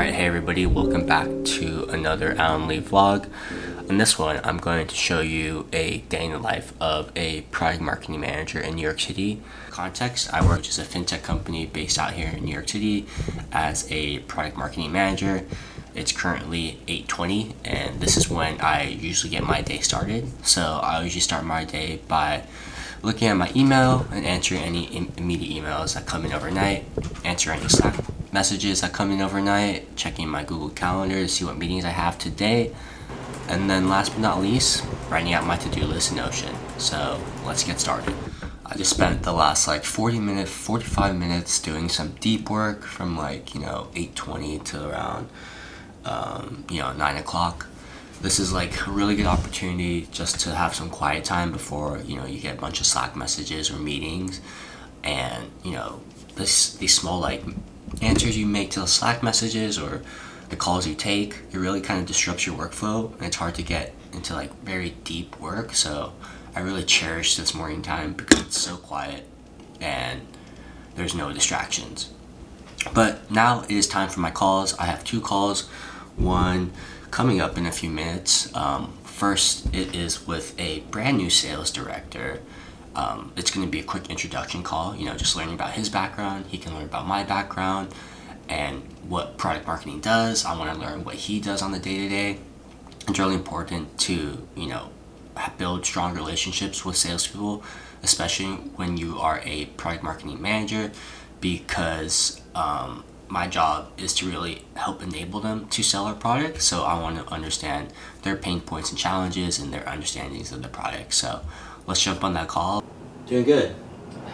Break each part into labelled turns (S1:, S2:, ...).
S1: Alright, hey everybody, welcome back to another Alan Lee vlog. In this one, I'm going to show you a day in the life of a product marketing manager in New York City. Context, I work as a Fintech company based out here in New York City as a product marketing manager. It's currently 8:20 and this is when I usually get my day started. So I usually start my day by looking at my email and answering any immediate emails that come in overnight, answer any Slack messages that come in overnight, checking my Google Calendar to see what meetings I have today, and then last but not least, writing out my to-do list in Notion. So let's get started. I just spent the last 45 minutes doing some deep work from 8:20 to around 9 o'clock. This is a really good opportunity just to have some quiet time before you get a bunch of Slack messages or meetings, and these small answers you make to the Slack messages or the calls you take, it really kind of disrupts your workflow and it's hard to get into very deep work. So I really cherish this morning time because it's so quiet and there's no distractions. But now it is time for my calls. I have two calls, one coming up in a few minutes. First, it is with a brand new sales director. It's going to be a quick introduction call, just learning about his background. He can learn about my background and what product marketing does. I want to learn what he does on the day-to-day. It's really important to, build strong relationships with salespeople, especially when you are a product marketing manager, because my job is to really help enable them to sell our product. So I want to understand their pain points and challenges and their understandings of the product. So let's jump on that call.
S2: Doing good.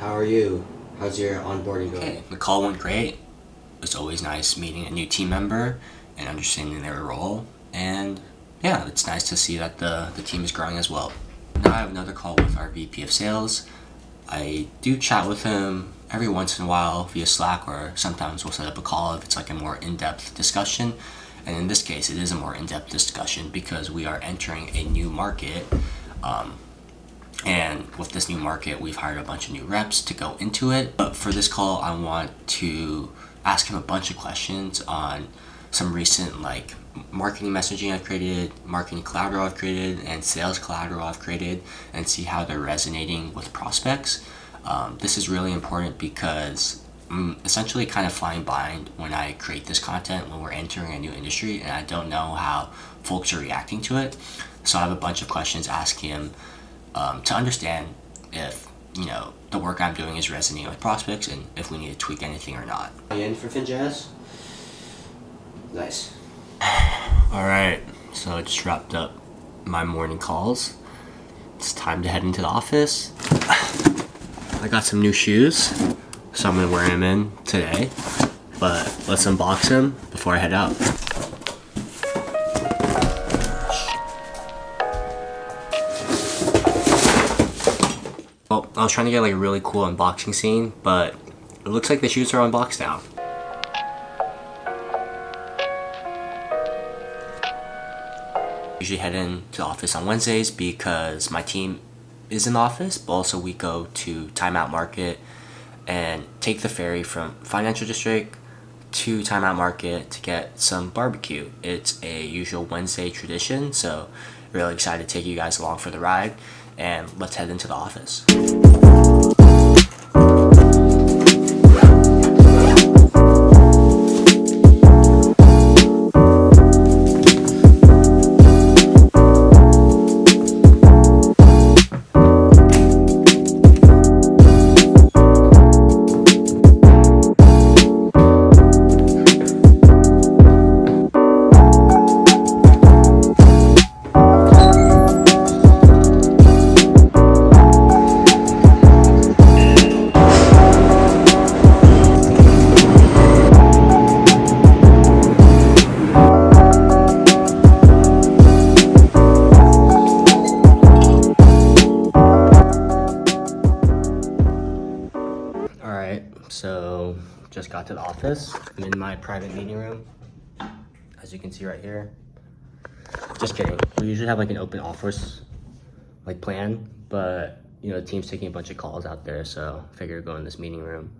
S2: How are you? How's your onboarding going?
S1: Okay, the call went great. It's always nice meeting a new team member and understanding their role. And yeah, it's nice to see that the team is growing as well. Now I have another call with our VP of sales. I do chat with him every once in a while via Slack, or sometimes we'll set up a call if it's a more in-depth discussion. And in this case, it is a more in-depth discussion because we are entering a new market. And with this new market, we've hired a bunch of new reps to go into it. But for this call, I want to ask him a bunch of questions on some recent marketing messaging I've created, marketing collateral I've created, and sales collateral I've created, and see how they're resonating with prospects. This is really important because I'm essentially kind of flying blind when I create this content when we're entering a new industry, and I don't know how folks are reacting to it. So I have a bunch of questions asking him to understand if the work I'm doing is resonating with prospects and if we need to tweak anything or not.
S2: Are you in for FinJazz? Nice.
S1: Alright, so I just wrapped up my morning calls. It's time to head into the office. I got some new shoes, so I'm gonna wear them in today, but let's unbox them before I head out. Well, I was trying to get a really cool unboxing scene, but it looks like the shoes are unboxed now. Usually head into the office on Wednesdays because my team is in the office, but also we go to Time Out Market and take the ferry from Financial District to Time Out Market to get some barbecue. It's a usual Wednesday tradition, so really excited to take you guys along for the ride, and let's head into the office. So just got to the office. I'm in my private meeting room, as you can see right here. Just kidding. We usually have an open office plan, but the team's taking a bunch of calls out there, so I figured I'd go in this meeting room.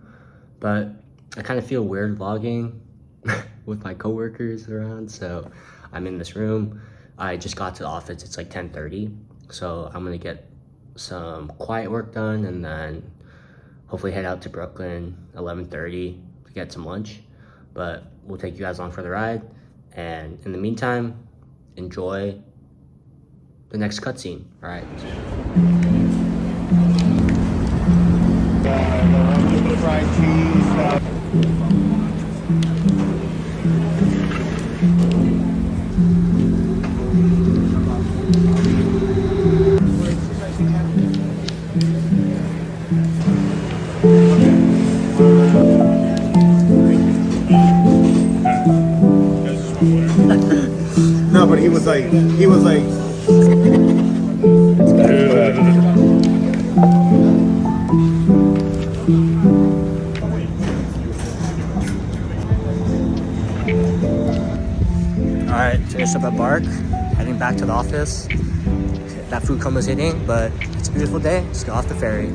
S1: But I kind of feel weird vlogging with my coworkers around. So I'm in this room. I just got to the office. It's like 10:30. So I'm gonna get some quiet work done and then hopefully head out to Brooklyn 11:30 to get some lunch. But we'll take you guys along for the ride. And in the meantime, enjoy the next cutscene. All right.
S3: The fried cheese. No, but he was like.
S1: All right, finished up at Bark, heading back to the office. That food coma is hitting, but it's a beautiful day. Just got off the ferry.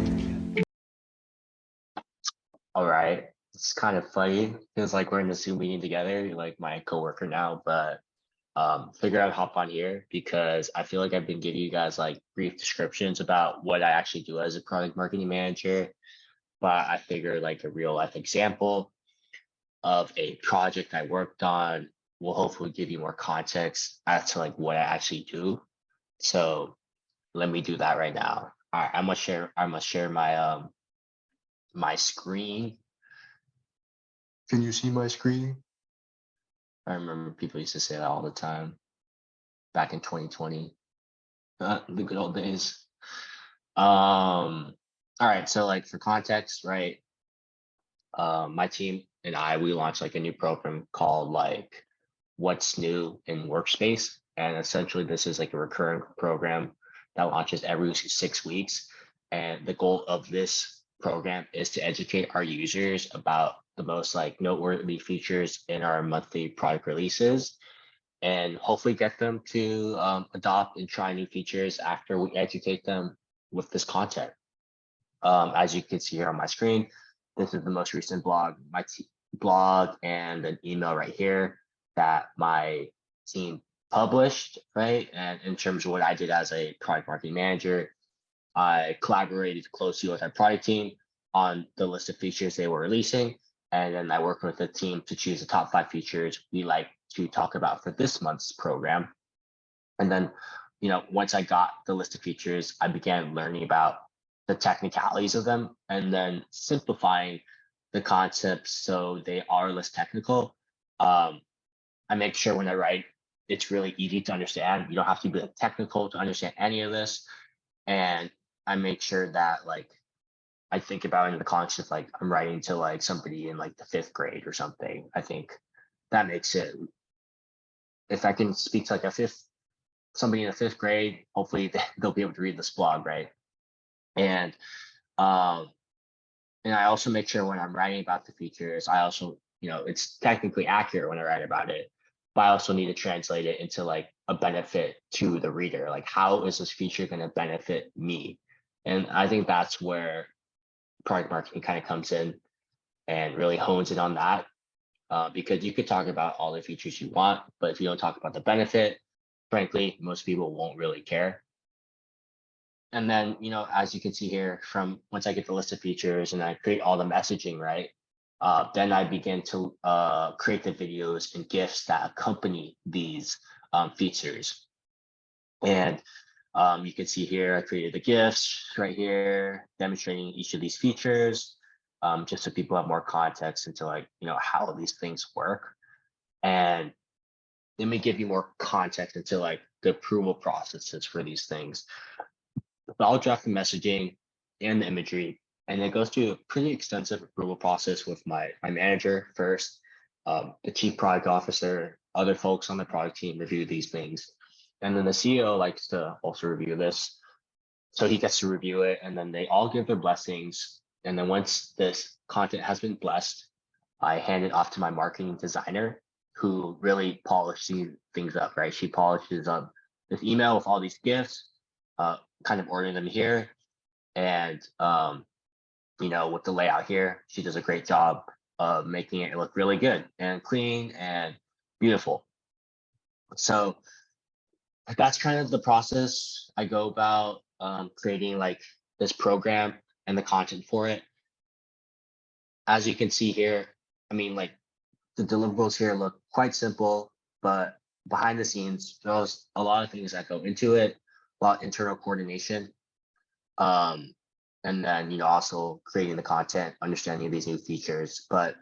S1: All right, it's kind of funny. Feels like we're in a Zoom meeting together. You're like my coworker now, but figure out hop on here because I feel like I've been giving you guys like brief descriptions about what I actually do as a product marketing manager. But I figure like a real life example of a project I worked on will hopefully give you more context as to like what I actually do. So let me do that right now. All right, I must share my my screen. Can you see my screen? I remember people used to say that all the time back in 2020. The good old days. All right, so like for context, right? My team and we launched like a new program called like What's New in Workspace. And essentially this is like a recurring program that launches every 6 weeks. And the goal of this program is to educate our users about the most like noteworthy features in our monthly product releases and hopefully get them to adopt and try new features after we educate them with this content. As you can see here on my screen, this is the most recent blog, blog and an email right here that my team published, right? And in terms of what I did as a product marketing manager, I collaborated closely with our product team on the list of features they were releasing. And then I worked with the team to choose the top 5 features we like to talk about for this month's program. And then, once I got the list of features, I began learning about the technicalities of them and then simplifying the concepts so they are less technical. I make sure when I write, it's really easy to understand. You don't have to be technical to understand any of this. And I make sure that like I think about it in the context of like I'm writing to like somebody in like the 5th grade or something. I think that makes it, if I can speak to like somebody in the 5th grade, hopefully they'll be able to read this blog, right? And I also make sure when I'm writing about the features, I also, it's technically accurate when I write about it, but I also need to translate it into like a benefit to the reader. Like, how is this feature going to benefit me? And I think that's where product marketing kind of comes in and really hones in on that. Because you could talk about all the features you want, but if you don't talk about the benefit, frankly, most people won't really care. And then, as you can see here, from once I get the list of features and I create all the messaging, right? Then I begin to create the videos and GIFs that accompany these features. And you can see here, I created the GIFs right here, demonstrating each of these features, just so people have more context into like, how these things work. And let me give you more context into like the approval processes for these things. So I'll draft the messaging and the imagery, and it goes through a pretty extensive approval process with my manager first, the chief product officer, other folks on the product team review these things. And then the CEO likes to also review this. So he gets to review it, and then they all give their blessings. And then once this content has been blessed, I hand it off to my marketing designer who really polishes things up, right? She polishes up this email with all these gifts, kind of ordering them here. And, with the layout here, she does a great job of making it look really good and clean and beautiful. So that's kind of the process I go about creating like this program and the content for it. As you can see here, I mean, like the deliverables here look quite simple, but behind the scenes, there's a lot of things that go into it, a lot of internal coordination. Um, and then, also creating the content, understanding these new features. But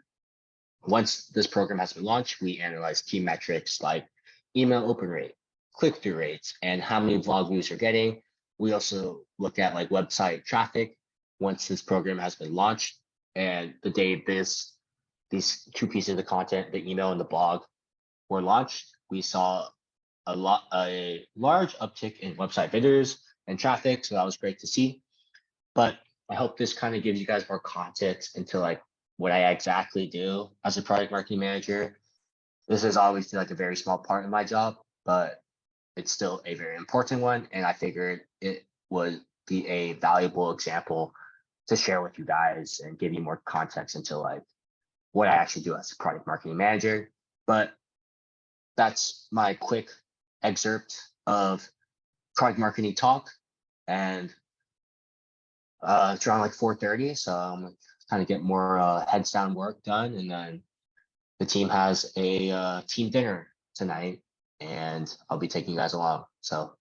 S1: once this program has been launched, we analyze key metrics like email open rate, click-through rates, and how many vlog views you're getting. We also look at like website traffic once this program has been launched. And the day these two pieces of content, the email and the blog, were launched, we saw a large uptick in website visitors and traffic. So that was great to see. But I hope this kind of gives you guys more context into like what I exactly do as a product marketing manager. This is obviously like a very small part of my job, but it's still a very important one. And I figured it would be a valuable example to share with you guys and give you more context into like what I actually do as a product marketing manager. But that's my quick excerpt of product marketing talk. And it's around like 4:30, so I'm kind of get more heads down work done, and then the team has a team dinner tonight, and I'll be taking you guys along. So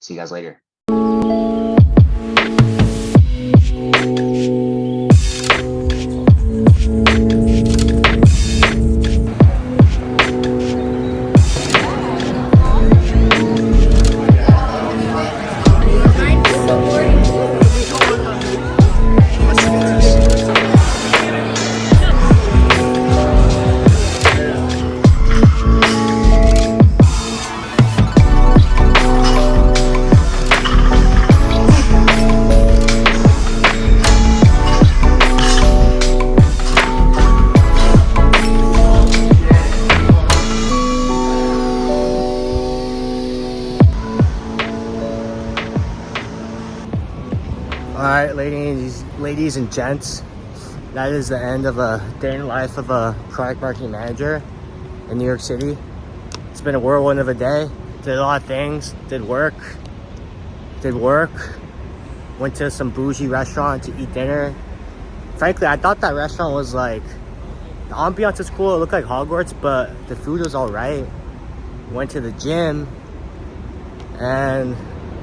S1: see you guys later.
S4: All right, ladies and gents, that is the end of a day in the life of a product marketing manager in New York City. It's been a whirlwind of a day. Did a lot of things. Did work. Went to some bougie restaurant to eat dinner. Frankly, I thought that restaurant was like, the ambiance is cool. It looked like Hogwarts, but the food was all right. Went to the gym, and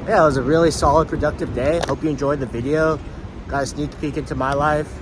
S4: yeah, it was a really solid, productive day. Hope you enjoyed the video. Got a sneak peek into my life.